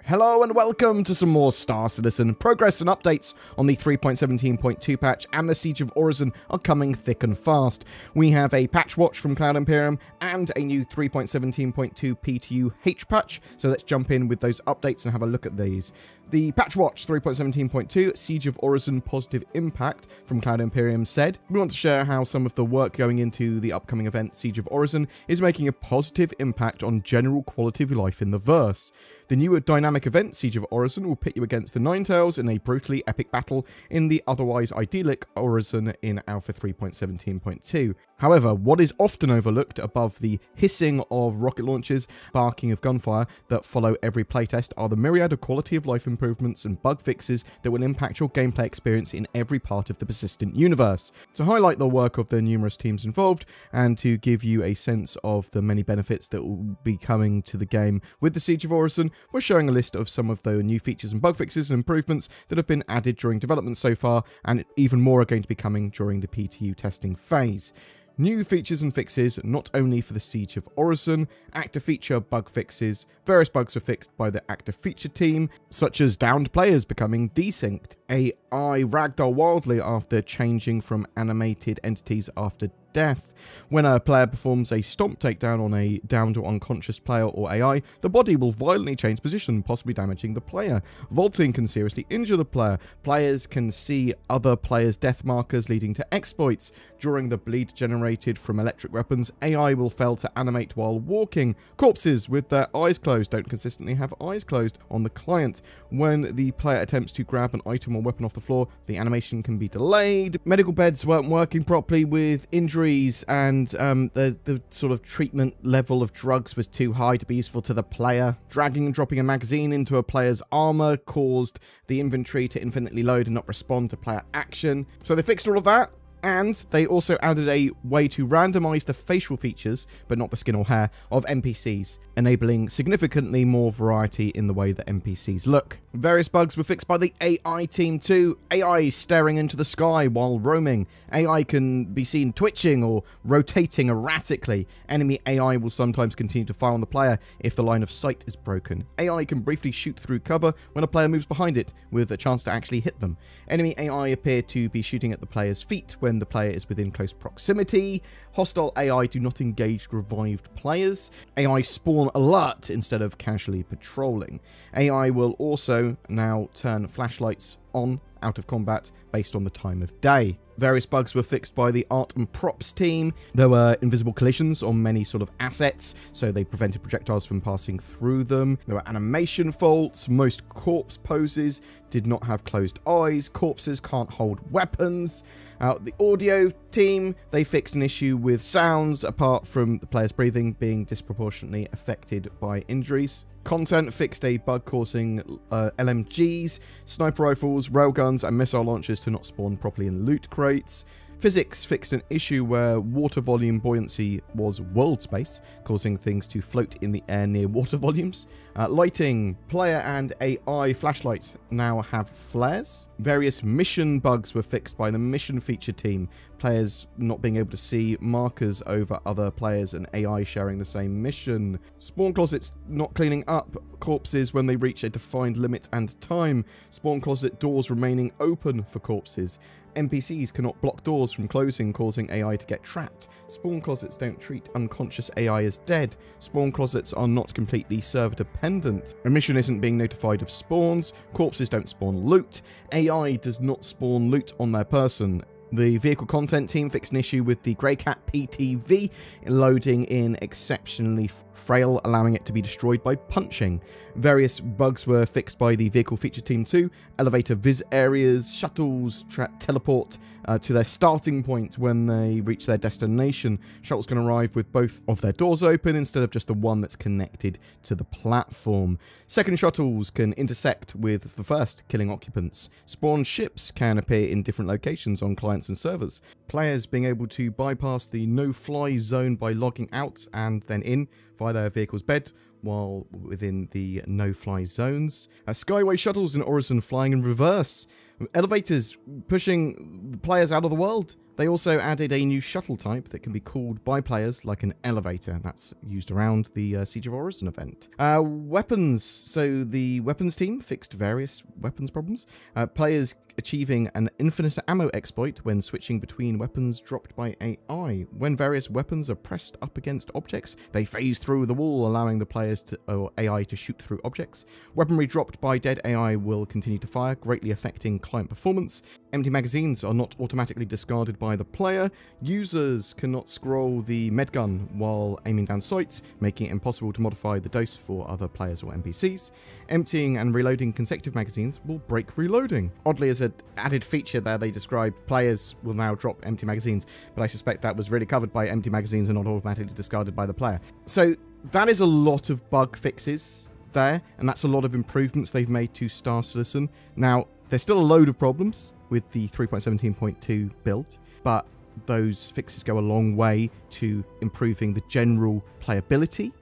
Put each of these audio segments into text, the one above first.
Hello and welcome to some more Star Citizen. Progress and updates on the 3.17.2 patch and the Siege of Orison are coming thick and fast. We have a patch watch from Cloud Imperium and a new 3.17.2 PTU H patch, so let's jump in with those updates and have a look at these. The patch watch 3.17.2 Siege of Orison positive impact from Cloud Imperium said, "We want to share how some of the work going into the upcoming event Siege of Orison is making a positive impact on general quality of life in the verse. The newer dynamic event, Siege of Orison, will pit you against the Ninetales in a brutally epic battle in the otherwise idyllic Orison in Alpha 3.17.2. However, what is often overlooked above the hissing of rocket launches, barking of gunfire that follow every playtest are the myriad of quality of life improvements and bug fixes that will impact your gameplay experience in every part of the persistent universe. To highlight the work of the numerous teams involved and to give you a sense of the many benefits that will be coming to the game with the Siege of Orison, we're showing a list of some of the new features and bug fixes and improvements that have been added during development so far, and even more are going to be coming during the PTU testing phase. New features and fixes not only for the Siege of Orison, active feature bug fixes, various bugs were fixed by the active feature team, such as downed players becoming desynced, AI ragdoll wildly after changing from animated entities after death. When a player performs a stomp takedown on a downed or unconscious player or AI, the body will violently change position, possibly damaging the player. Vaulting can seriously injure the player. Players can see other players' death markers leading to exploits. During the bleed generated from electric weapons, AI will fail to animate while walking. Corpses with their eyes closed don't consistently have eyes closed on the client. When the player attempts to grab an item or weapon off the floor, the animation can be delayed. Medical beds weren't working properly with injuries, and the sort of treatment level of drugs was too high to be useful to the player. Dragging and dropping a magazine into a player's armor caused the inventory to infinitely load and not respond to player action. So they fixed all of that. And they also added a way to randomize the facial features, but not the skin or hair, of NPCs, enabling significantly more variety in the way that NPCs look. Various bugs were fixed by the AI team too. AI staring into the sky while roaming. AI can be seen twitching or rotating erratically. Enemy AI will sometimes continue to fire on the player if the line of sight is broken. AI can briefly shoot through cover when a player moves behind it, with a chance to actually hit them. Enemy AI appear to be shooting at the player's feet when the player is within close proximity. Hostile AI do not engage revived players. AI spawn alert instead of casually patrolling. AI will also now turn flashlights on out of combat based on the time of day. Various bugs were fixed by the art and props team. There were invisible collisions on many sort of assets, so they prevented projectiles from passing through them. There were animation faults. Most corpse poses did not have closed eyes. Corpses can't hold weapons. The audio team, they fixed an issue with sounds, apart from the player's breathing being disproportionately affected by injuries. Content fixed a bug causing LMGs, sniper rifles, railguns, and missile launchers to not spawn properly in loot crates. Physics fixed an issue where water volume buoyancy was world-spaced, causing things to float in the air near water volumes. Lighting, player and AI flashlights now have flares. Various mission bugs were fixed by the mission feature team, players not being able to see markers over other players and AI sharing the same mission. Spawn closets not cleaning up corpses when they reach a defined limit and time. Spawn closet doors remaining open for corpses. NPCs cannot block doors from closing, causing AI to get trapped. Spawn closets don't treat unconscious AI as dead. Spawn closets are not completely server dependent. A mission isn't being notified of spawns. Corpses don't spawn loot. AI does not spawn loot on their person. The vehicle content team fixed an issue with the Greycat PTV loading in exceptionally frail, allowing it to be destroyed by punching. Various bugs were fixed by the vehicle feature team too. Elevator viz areas, shuttles teleport to their starting point when they reach their destination. Shuttles can arrive with both of their doors open instead of just the one that's connected to the platform. Second shuttles can intersect with the first, killing occupants. Spawn ships can appear in different locations on clients and servers. Players being able to bypass the no-fly zone by logging out and then in via their vehicle's bed while within the no-fly zones. Skyway shuttles in Orison flying in reverse. Elevators pushing the players out of the world They also added a new shuttle type that can be called by players like an elevator. That's used around the Siege of Orison event. Weapons. So the weapons team fixed various weapons problems. Players achieving an infinite ammo exploit when switching between weapons dropped by AI. When various weapons are pressed up against objects, they phase through the wall, allowing the players or AI to shoot through objects. Weaponry dropped by dead AI will continue to fire, greatly affecting client performance. Empty magazines are not automatically discarded by the player. Users cannot scroll the medgun while aiming down sights, making it impossible to modify the dose for other players or NPCs. Emptying and reloading consecutive magazines will break reloading. Oddly, as an added feature there, they describe players will now drop empty magazines, but I suspect that was really covered by empty magazines and not automatically discarded by the player. So that is a lot of bug fixes there, and that's a lot of improvements they've made to Star Citizen. Now, there's still a load of problems with the 3.17.2 build, but those fixes go a long way to improving the general playability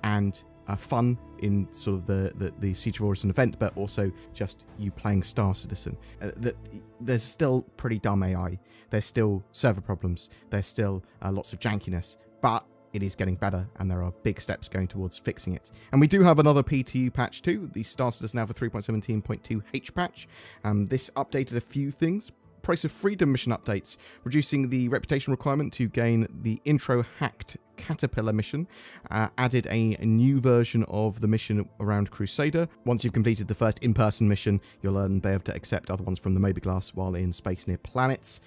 and fun in sort of the Siege of Orison event, but also just you playing Star Citizen. There's still pretty dumb AI. There's still server problems. There's still lots of jankiness, but it is getting better, and there are big steps going towards fixing it. And we do have another PTU patch too, the Star Citizen Alpha 3.17.2 H patch. This updated a few things. Price of Freedom mission updates, reducing the reputation requirement to gain the intro hacked Caterpillar mission, added a new version of the mission around Crusader. Once you've completed the first in-person mission, you'll be able to accept other ones from the Moby-Glass while in space near planets.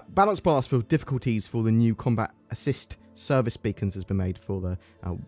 Balance pass for difficulties for the new combat assist service beacons has been made for the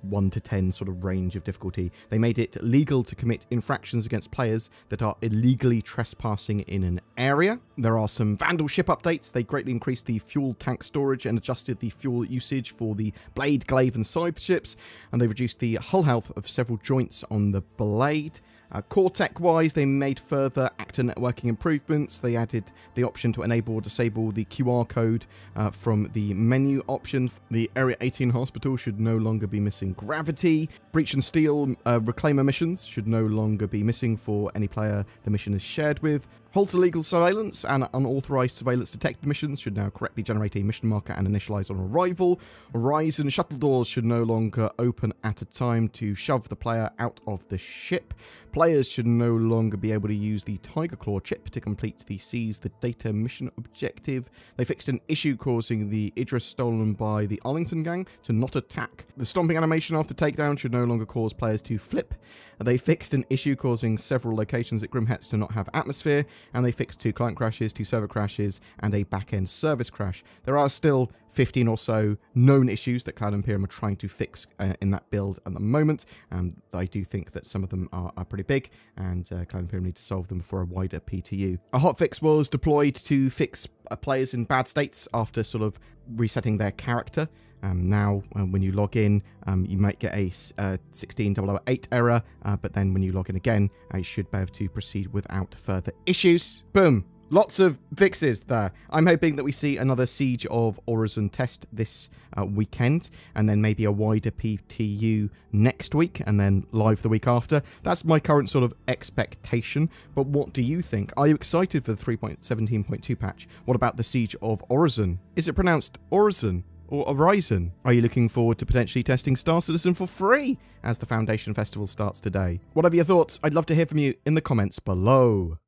1 to 10 sort of range of difficulty. They made it legal to commit infractions against players that are illegally trespassing in an area. There are some Vandal ship updates. They greatly increased the fuel tank storage and adjusted the fuel usage for the Blade, Glaive and Scythe ships, and they reduced the hull health of several joints on the Blade. Core tech-wise, they made further actor networking improvements. They added the option to enable or disable the QR code from the menu option. The Area 18 hospital should no longer be missing gravity. Breach and Steal Reclaimer missions should no longer be missing for any player the mission is shared with. Halt illegal surveillance and unauthorized surveillance detected missions should now correctly generate a mission marker and initialize on arrival. Orison shuttle doors should no longer open at a time to shove the player out of the ship. Players should no longer be able to use the Tiger Claw chip to complete the Seize the Data mission objective. They fixed an issue causing the Idris stolen by the Arlington gang to not attack. The stomping animation after takedown should no longer cause players to flip. They fixed an issue causing several locations at Grimhetz to not have atmosphere, and they fixed 2 client crashes, 2 server crashes, and a back-end service crash. There are still 15 or so known issues that Cloud Imperium are trying to fix in that build at the moment, and I do think that some of them are pretty big, and Cloud Imperium need to solve them for a wider PTU. A hotfix was deployed to fix players in bad states after sort of resetting their character. Now, when you log in, you might get a 16008 error, but then when you log in again, you should be able to proceed without further issues. Boom! Lots of fixes there. I'm hoping that we see another Siege of Orison test this weekend, and then maybe a wider PTU next week, and then live the week after. That's my current sort of expectation, but what do you think? Are you excited for the 3.17.2 patch? What about the Siege of Orison? Is it pronounced Orison? Or Orison? Are you looking forward to potentially testing Star Citizen for free as the Foundation Festival starts today? Whatever your thoughts, I'd love to hear from you in the comments below.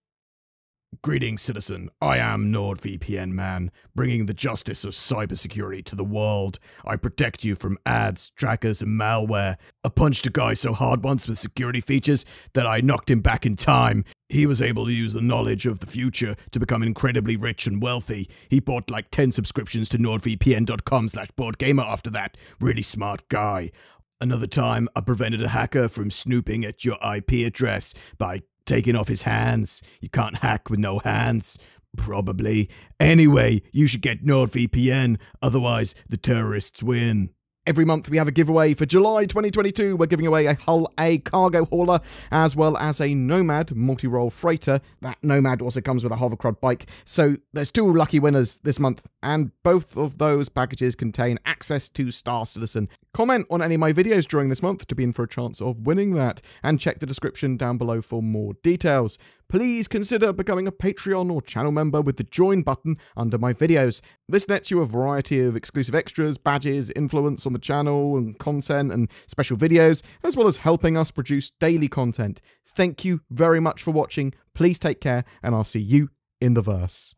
Greetings, citizen. I am NordVPN Man, bringing the justice of cybersecurity to the world. I protect you from ads, trackers, and malware. I punched a guy so hard once with security features that I knocked him back in time. He was able to use the knowledge of the future to become incredibly rich and wealthy. He bought like 10 subscriptions to nordvpn.com/BoredGamer after that. Really smart guy. Another time, I prevented a hacker from snooping at your IP address by taking off his hands. You can't hack with no hands. Probably. Anyway, you should get NordVPN, otherwise the terrorists win. Every month we have a giveaway. For July 2022, we're giving away a Hull A cargo hauler, as well as a Nomad multi-role freighter. That Nomad also comes with a hovercrod bike. So there's 2 lucky winners this month, and both of those packages contain access to Star Citizen. Comment on any of my videos during this month to be in for a chance of winning that, and check the description down below for more details. please consider becoming a Patreon or channel member with the join button under my videos. This nets you a variety of exclusive extras, badges, influence on the channel and content and special videos, as well as helping us produce daily content. Thank you very much for watching. Please take care, and I'll see you in the verse.